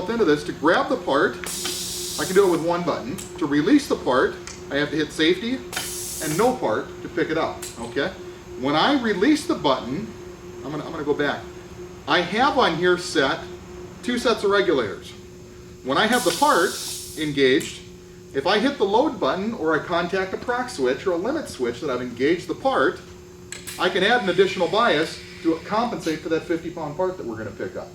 into this, to grab the part, I can do it with one button. To release the part, I have to hit safety and no part to pick it up, okay? When I release the button, I'm gonna go back. I have on here set 2 sets of regulators. When I have the part engaged, if I hit the load button or I contact a proc switch or a limit switch that I've engaged the part, I can add an additional bias to compensate for that 50-pound part that we're gonna pick up,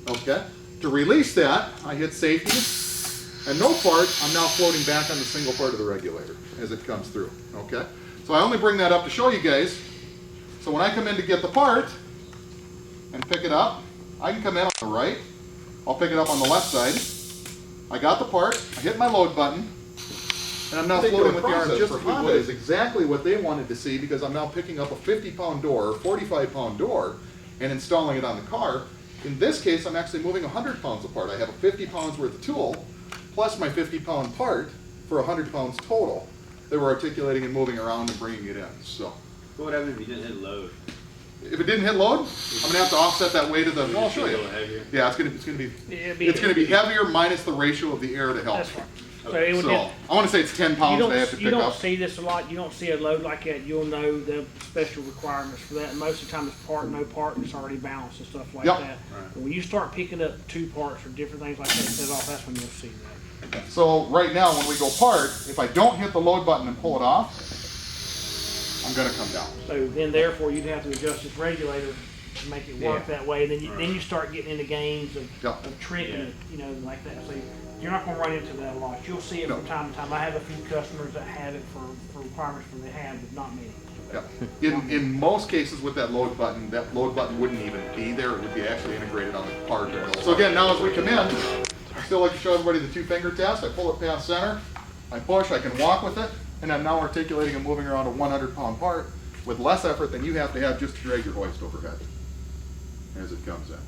okay? To release that, I hit safety and no part, I'm now floating back on the single part of the regulator as it comes through, okay? So I only bring that up to show you guys. So when I come in to get the part and pick it up, I can come in on the right, I'll pick it up on the left side. I got the part, I hit my load button, and I'm now floating with the arm. Just Honda is exactly what they wanted to see, because I'm now picking up a 50-pound door or 45-pound door and installing it on the car. In this case, I'm actually moving 100 pounds apart. I have a 50 pounds worth of tool, plus my 50-pound part for 100 pounds total. They were articulating and moving around and bringing it in. So, what would happen if you didn't hit load? If it didn't hit load, I'm gonna have to offset that weight of the. I'll show you. Yeah, it's gonna be heavier minus the ratio of the air to help. That's right. So, it would I want to say it's 10 pounds that I have to pick up. You don't see this a lot. You don't see a load like that. You'll know the special requirements for that. And most of the time it's part, no part, and it's already balanced and stuff like that. Right. But when you start picking up 2 parts or different things like that set off, that's when you'll see that. So right now when we go part, if I don't hit the load button and pull it off, I'm going to come down. So then therefore you'd have to adjust this regulator to make it work that way. Then you start getting into games of tricking it, you know, like that. So you're not going to run into that a lot. You'll see it from time to time. I have a few customers that have it for requirements from they have, but not many. Yep. In most cases with that load button wouldn't even be there. It would be actually integrated on the part. So again, now as we come in, I still like to show everybody the 2-finger test. I pull it past center, I push, I can walk with it, and I'm now articulating and moving around a 100-pound part with less effort than you have to have just to drag your hoist overhead as it comes in.